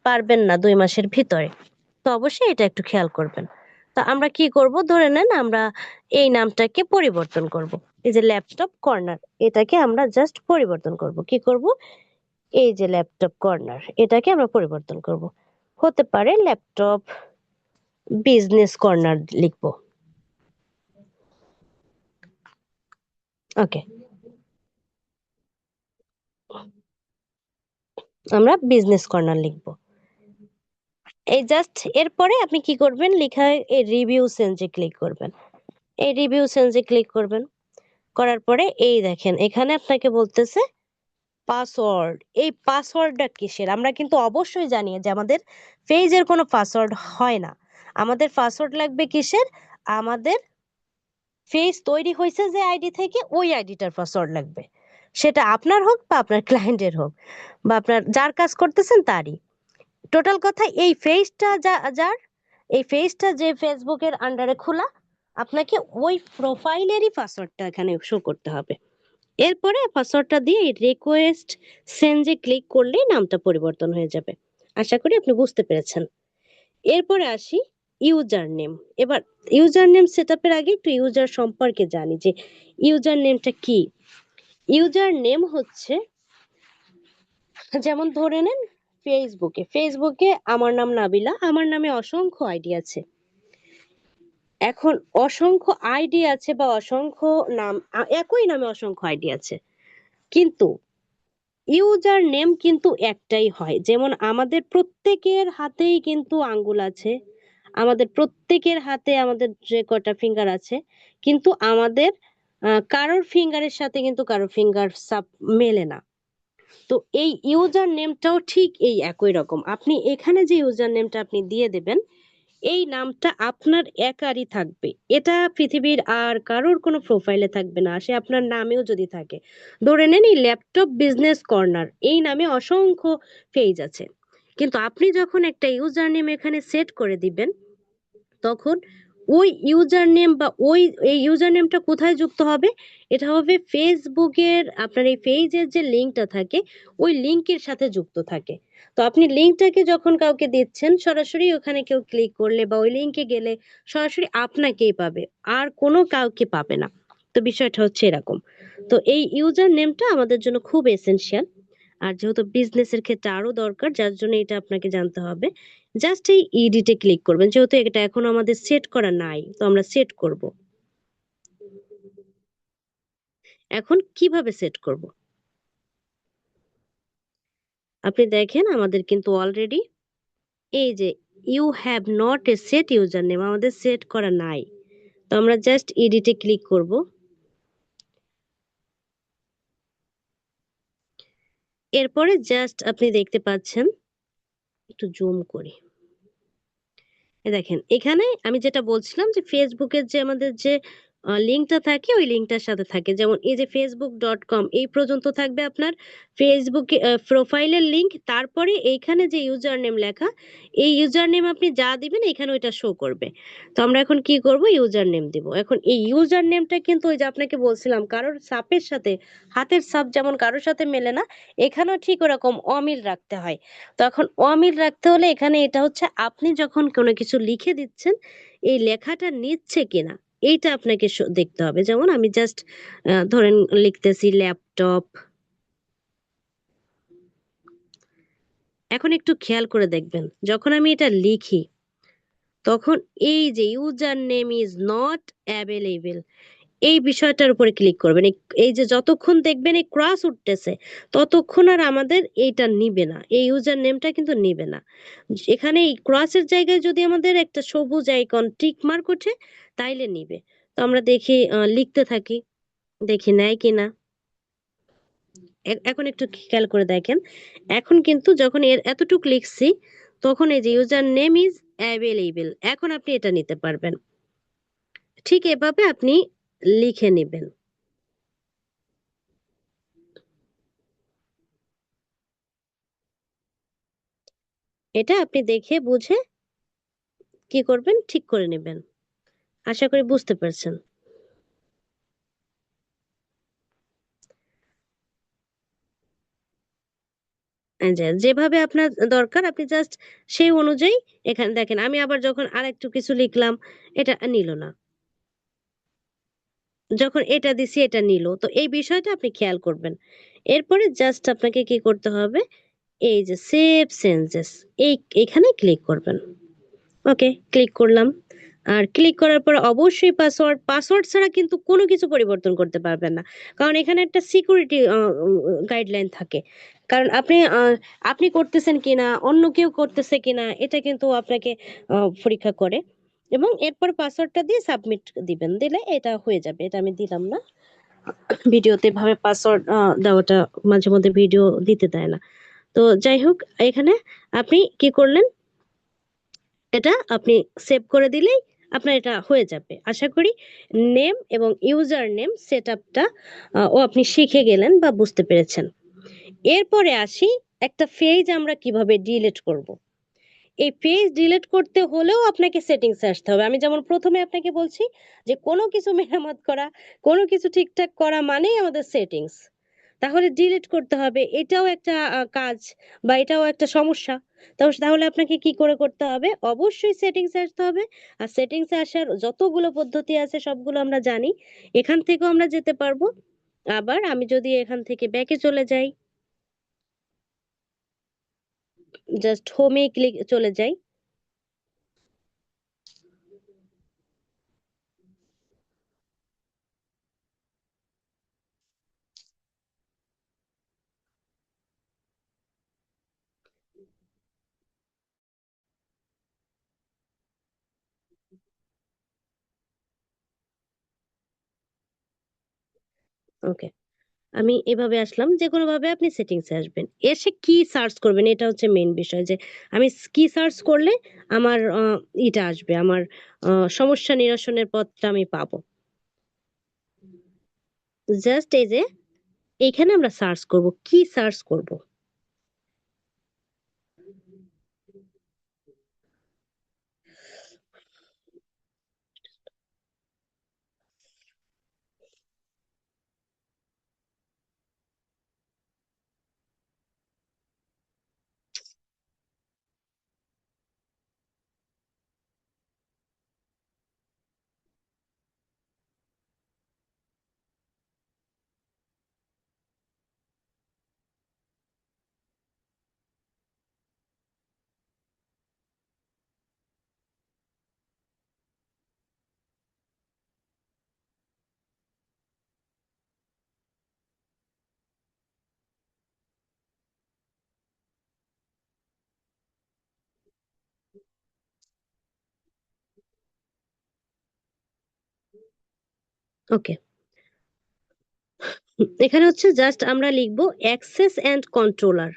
[SPEAKER 1] পারবেন না 2 মাসের ভিতরে। তো অবশ্যই এটা একটু খেয়াল করবেন। তা আমরা কি করব, ধরে নেন আমরা এই নামটাকে পরিবর্তন করব। এই যে ল্যাপটপ কর্নার, এটাকে আমরা জাস্ট পরিবর্তন করব। কি করব? এই যে ল্যাপটপ কর্নার, এটাকে আমরা পরিবর্তন করব। হতে পারে ল্যাপটপ বিজনেস কর্নার লিখবো। ওকে, আমরা বিজনেস কর্নার লিখবো। এই জাস্ট এরপরে আপনি কি করবেন, লেখায় এই রিভিউ সেন্সে ক্লিক করবেন। এই রিভিউ সেন্সে ক্লিক করবেন, করার পরে এই দেখেন এখানে আপনাকে বলতেছে পাসওয়ার্ড। এই পাসওয়ার্ডটা কিসের? আমরা কিন্তু অবশ্যই জানি যে আমাদের পেজের কোনো পাসওয়ার্ড হয় না। আমাদের পাসওয়ার্ড লাগবে কিসের? আমাদের পেজ তৈরি হয়েছে যে আইডি থেকে, ওই আইডিটার পাসওয়ার্ড লাগবে। সেটা আপনার হোক বা আপনার ক্লায়েন্টের হোক বা আপনার যার কাজ করতেছেন তারই। টোটাল কথা, এই পেজটা যার, এই পেজটা যে ফেসবুকের আন্ডারে খোলা, আপনাকে ওই প্রোফাইলেরই পাসওয়ার্ডটা এখানে শো করতে হবে। এরপরে পাসওয়ার্ডটা দিয়ে রিকোয়েস্ট সেন্ডে ক্লিক করলেই নামটা পরিবর্তন হয়ে যাবে। আশা করি আপনি বুঝতে পেরেছেন। এরপরে আসি ইউজার নেম। এবার ইউজার নেম সেট আপের আগে একটু ইউজার সম্পর্কে জানি যে ইউজার নেমটা কি। ইউজার নেম হচ্ছে, যেমন ধরে নেন ফেসবুকে আমার নাম নাবিলা, আমার নামে অসংখ্য আইডি আছে। এখন অসংখ্য আইডি আছে বা অসংখ্য নাম, একই নামে অসংখ্য আইডি আছে, কিন্তু ইউজার নেম কিন্তু একটাই হয়। যেমন আমাদের প্রত্যেকের হাতেই কিন্তু আঙ্গুল আছে, আমাদের প্রত্যেকের হাতে আমাদের যে কটা ফিঙ্গার আছে, কিন্তু আমাদের কারোর ফিঙ্গারের সাথে কিন্তু কারোর ফিঙ্গার সাপ মেলে না। তো এই ইউজার নেমটাও ঠিক এই একই রকম। আপনি এখানে যে ইউজার নেমটা আপনি দিয়ে দেবেন, এই নামটা আপনার একারই থাকবে। এটা পৃথিবীর আর কারোর কোনো প্রোফাইলে থাকবে না। সে আপনার নামেও যদি থাকে, ধরে নেন এই ল্যাপটপ বিজনেস কর্নার, এই নামে অসংখ্য পেজ আছে, কিন্তু আপনি যখন একটা ইউজার নেম এখানে সেট করে দিবেন, তখন ওই ইউজার নেম বা এই ইউজার নেমটা কোথায় যুক্ত হবে? এটা হবে ফেসবুকের, আপনার এই পেজের যে লিঙ্কটা থাকে, ওই লিঙ্কের সাথে যুক্ত থাকে। তো আপনি লিঙ্কটাকে যখন কাউকে দিচ্ছেন, সরাসরি ওখানে কেউ ক্লিক করলে বা ওই লিঙ্কে গেলে সরাসরি আপনাকেই পাবে, আর কোনো কাউকে পাবে না। তো বিষয়টা হচ্ছে এরকম। তো এই ইউজার নেমটা আমাদের জন্য খুব এসেনশিয়াল। আর যেহেতু বিজনেসের ক্ষেত্রে আরো দরকার, যার জন্য এটা আপনাকে জানতে হবে। জাস্ট এই এডিটে ক্লিক করবেন, যেহেতু এটা এখন আমাদের সেট করা নাই, তো আমরা সেট করব। এখন কিভাবে সেট করব? আপনি দেখেন আমাদের কিন্তু অলরেডি এই যে you have not a set user name, আমাদের সেট করা নাই। তো আমরা জাস্ট এডিটে ক্লিক করব। এরপরে জাস্ট আপনি দেখতে পাচ্ছেন, একটু জুম করি, দেখেন এখানে আমি যেটা বলছিলাম যে ফেসবুকের যে আমাদের যে লিঙ্কটা থাকে, ওই লিঙ্কটার সাথে থাকে। যেমন এই যে facebook.com, এই পর্যন্ত থাকবে আপনার ফেসবুকে প্রোফাইলের লিঙ্ক। তারপরে এইখানে যে ইউজার নেম লেখা, এই ইউজার নেম আপনি যা দিবেন এখানে ওইটা শো করবে। তো আমরা এখন কি করব, ইউজার নেম দিব। এখন এই ইউজার নেমটা কিন্তু ওই যে আপনাকে বলছিলাম, কারোর সাপের সাথে, হাতের সাপ যেমন কারোর সাথে মেলে না, এখানেও ঠিক ওরকম অমিল রাখতে হয়। তখন অমিল রাখতে হলে এখানে এটা হচ্ছে, আপনি যখন কোনো কিছু লিখে দিচ্ছেন, এই লেখাটা নিচ্ছে কিনা এইটা আপনাকে দেখতে হবে। যেমন আমি জাস্ট ধরেন লিখতেছি ল্যাপটপ। এখন একটু খেয়াল করে দেখবেন, যখন আমি এটা লিখি, তখন এই যে user name is not available, এই বিষয়টার উপরে ক্লিক করবেন। এই যে যতক্ষণ দেখবেন এই ক্রস উঠতেছে ততক্ষণ আর আমাদের এইটা নিবে না, এই ইউজার নেমটা কিন্তু নিবে না। এখানে এই ক্রসের জায়গায় যদি আমাদের একটা সবুজ আইকন টিক মার্ক ওঠে তাইলে নিবে। তো আমরা দেখি, লিখতে থাকি, দেখি নেয় কিনা। এখন একটু খেয়াল করে দেখেন, এখন কিন্তু যখন এর এতটুকু লিখছি তখন এই যে ইউজার নেম ইজ অ্যাভেলেবল, এখন আপনি এটা নিতে পারবেন। ঠিক এভাবে আপনি লিখে নেবেন। এটা আপনি দেখে বুঝে কি করবেন, ঠিক করে নেবেন। আশা করি বুঝতে পারছেন। যেভাবে আপনার দরকার আপনি জাস্ট সেই অনুযায়ী এখানে দেখেন, আমি আবার যখন আরেকটু কিছু লিখলাম এটা নিল না, যখন এটা দিছি এটা নিল। তো এই বিষয়টা আপনি খেয়াল করবেন। এরপরে জাস্ট আপনাকে কি করতে হবে, এই যে সেভ চেঞ্জেস, এখানে ক্লিক করবেন। ওকে, ক্লিক করলাম। আর ক্লিক করার পর অবশ্যই পাসওয়ার্ড ছাড়া কিন্তু কোনো কিছু পরিবর্তন করতে পারবেন না, কারণ এখানে একটা সিকিউরিটি গাইডলাইন থাকে। কারণ আপনি করতেছেন কিনা, অন্য কেউ করতেছে কিনা, এটা কিন্তু আপনাকে পরীক্ষা করে। এবং এরপর পাসওয়ার্ডটা দিয়ে সাবমিট দিবেন, দিলে এটা হয়ে যাবে। এটা আমি দিলাম না, ভিডিওতে ভাবে পাসওয়ার্ড দেওয়াটা মাঝে মধ্যে ভিডিও দিতে দেয় না। তো যাই হোক, এখানে আপনি কি করলেন, এটা আপনি সেভ করে দিলেই আপনার এটা হয়ে যাবে। আশা করি নেম এবং ইউজার নেম সেট আপটা ও আপনি শিখে গেলেন বা বুঝতে পেরেছেন। এরপরে আসি, একটা পেজ আমরা কিভাবে ডিলিট করব। এই পেজ ডিলিট করতে হলেও আপনাকে সেটিংসে আসতে হবে। আমি যেমন প্রথমে আপনাকে বলছি যে কোনো কিছু মেরামত করা, কোনো কিছু ঠিকঠাক করা মানেই আমাদের সেটিংস। তাহলে ডিলিট করতে হবে, এটাও একটা কাজ বা এটাও একটা সমস্যা। তাহলে আপনাকে কি করে করতে হবে, অবশ্যই সেটিংসে আসতে হবে। আর সেটিংসে আসার যতগুলো পদ্ধতি আছে সবগুলো আমরা জানি, এখান থেকেও আমরা যেতে পারবো। আবার আমি যদি এখান থেকে ব্যাকে চলে যাই, জাস্ট হোমে ক্লিক চলে যাই। ওকে, আমি এভাবে আসলাম। যে কোনো ভাবে আপনি সেটিংসে আসবেন, এসে কি সার্চ করবেন এটা হচ্ছে মেইন বিষয়। যে আমি কি সার্চ করলে আমার এটা আসবে, আমার সমস্যা নিরসনের পথটা আমি পাবো। জাস্ট এই যে এইখানে আমরা সার্চ করব, কি সার্চ করব। ওকে, এখানে হচ্ছে জাস্ট আমরা লিখব অ্যাক্সেস এন্ড কন্ট্রোলার।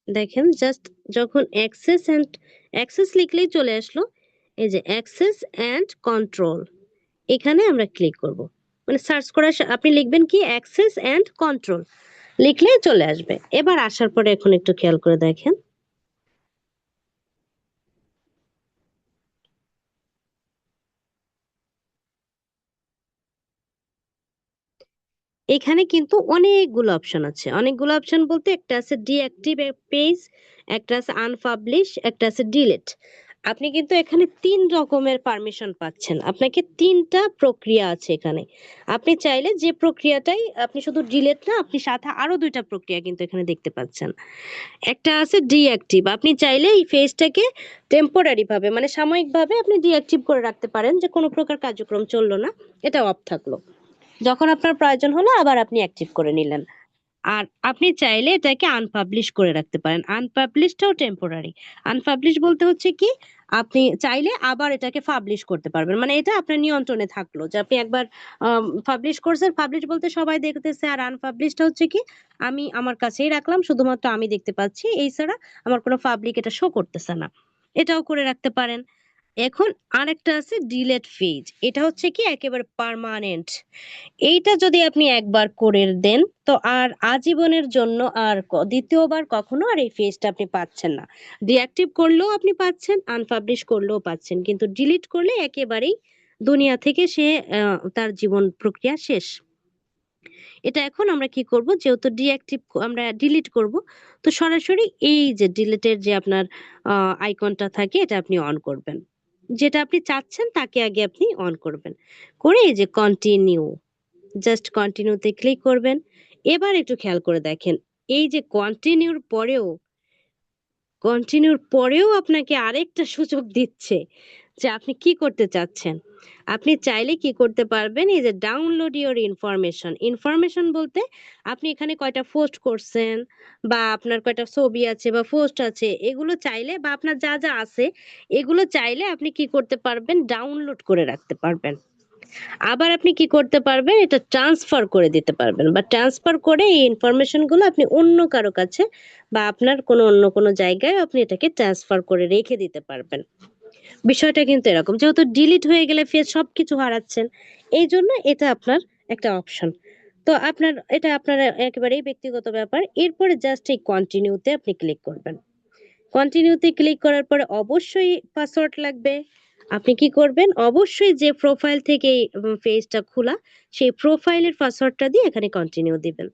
[SPEAKER 1] দেখেন জাস্ট যখন অ্যাক্সেস লিখলেই চলে আসলো। এই যে অ্যাক্সেস এন্ড কন্ট্রোল, এখানে আমরা ক্লিক করব। মানে সার্চ করার আপনি লিখবেন কি অ্যাক্সেস এন্ড কন্ট্রোল, লিখলেই চলে আসবে। এবার আসার পরে এখন একটু খেয়াল করে দেখেন, এখানে কিন্তু অনেকগুলো অপশন আছে। অনেকগুলো অপশন বলতে একটা আছে ডিঅ্যাক্টিভ পেজ, একটা আছে আনপাবলিশ, একটা আছে ডিলিট। আপনি কিন্তু এখানে ৩ রকমের পারমিশন পাচ্ছেন। আপনাকে ৩ টা প্রক্রিয়া আছে এখানে। আপনি চাইলে যে প্রক্রিয়াটাই আপনি শুধু ডিলিট না, আপনি সাথে আরো ২ টা প্রক্রিয়া কিন্তু এখানে দেখতে পাচ্ছেন। একটা আছে ডিঅ্যাক্টিভ। আপনি চাইলে এই ফেজটাকে টেম্পোরারি ভাবে মানে সাময়িকভাবে আপনি ডিঅ্যাক্টিভ করে রাখতে পারেন যে কোনো প্রকার কার্যক্রম চললো না, এটা অফ থাকলো। যখন আপনার প্রয়োজন হলো আবার আপনি অ্যাক্টিভ করে নিলেন। আর আপনি চাইলে এটাকে আনপাবলিশ করে রাখতে পারেন। আনপাবলিশটাও টেম্পোরারি। আনপাবলিশ বলতে হচ্ছে কি, আপনি চাইলে আবার এটাকে পাবলিশ করতে পারবেন, মানে এটা আপনার নিয়ন্ত্রণে থাকলো যে আপনি একবার পাবলিশ করছেন। পাবলিশ বলতে সবাই দেখতেছে, আর আনপাবলিশটা হচ্ছে কি, আমি আমার কাছেই রাখলাম, শুধুমাত্র আমি দেখতে পাচ্ছি, এই ছাড়া আমার কোনো পাবলিক এটা শো করতেছে না, এটাও করে রাখতে পারেন। এখন আরেকটা আছে ডিলেট ফেজ। এটা হচ্ছে কি একেবারে পার্মানেন্ট। এইটা যদি আপনি একবার করে দেন তো আর আজীবনের জন্য আর দ্বিতীয়বার কখনো আর এই ফেজটা আপনি পাচ্ছেন না। ডিঅ্যাক্টিভ করলেও আপনি পাচ্ছেন, আনপাবলিশ করলেও পাচ্ছেন, কিন্তু ডিলিট করলে একেবারেই দুনিয়া থেকে সে তার জীবন প্রক্রিয়া শেষ। এটা এখন আমরা কি করব, যেহেতু ডিঅ্যাক্টিভ আমরা ডিলিট করব, তো সরাসরি এই যে ডিলিটের যে আপনার আইকনটা থাকে এটা আপনি অন করবেন। যেটা আপনি চাচ্ছেন তাকে আগে আপনি অন করবেন, করে এই যে কন্টিনিউ, জাস্ট কন্টিনিউতে ক্লিক করবেন। এবার একটু খেয়াল করে দেখেন, এই যে কন্টিনিউর পরেও আপনাকে আরেকটা সুযোগ দিচ্ছে যে আপনি কি করতে চাচ্ছেন। আপনি চাইলে কি করতে পারবেন, এই যে ডাউনলোড ইওর ইনফরমেশন। ইনফরমেশন বলতে আপনি এখানে কয়টা পোস্ট করছেন, বা আপনার কয়টা ছবি আছে বা পোস্ট আছে, এগুলো চাইলে, বা আপনার যা যা আছে এগুলো চাইলে আপনি কি করতে পারবেন, ডাউনলোড করে রাখতে পারবেন। আবার আপনি কি করতে পারবেন, এটা ট্রান্সফার করে দিতে পারবেন, বা ট্রান্সফার করে এই ইনফরমেশন গুলো আপনি অন্য কারো কাছে বা আপনার কোনো অন্য কোনো জায়গায় আপনি এটাকে ট্রান্সফার করে রেখে দিতে পারবেন। বিষয়টা কিন্তু এরকম, যেহেতু ডিলিট হয়ে গেলে ফের সবকিছু হারাচ্ছেন, এই জন্য এটা আপনার একটা অপশন। তো এটা আপনার একেবারেই ব্যক্তিগত ব্যাপার। এরপরে জাস্ট এই কন্টিনিউতে আপনি ক্লিক করবেন। কন্টিনিউতে ক্লিক করার পরে অবশ্যই পাসওয়ার্ড লাগবে। আপনি কি করবেন, অবশ্যই যে প্রোফাইল থেকে পেজটা খোলা, সেই প্রোফাইলের পাসওয়ার্ডটা দিয়ে এখানে কন্টিনিউ দিবেন।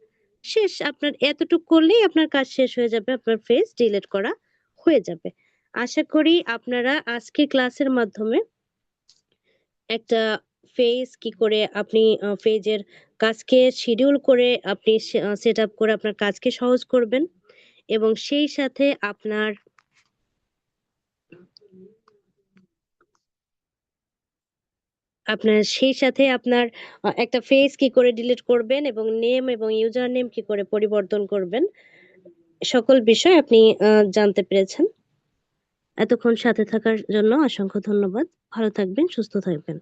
[SPEAKER 1] শেষ, আপনার এতটুকু করলেই আপনার কাজ শেষ হয়ে যাবে, আপনার পেজ ডিলিট করা হয়ে যাবে। আশা করি আপনারা আজকে ক্লাসের মাধ্যমে একটা পেজ কি করে আপনি পেজের কাজকে শিডিউল করে আপনি সেট আপ করে আপনার কাজকে সহজ করবেন, এবং সেই সাথে আপনার একটা ফেস কি করে ডিলিট করবেন, এবং নেম এবং ইউজার নেম কি করে পরিবর্তন করবেন, সকল বিষয় আপনি জানতে পেরেছেন। এতক্ষণ সাথে থাকার জন্য অসংখ্য ধন্যবাদ। ভালো থাকবেন, সুস্থ থাকবেন।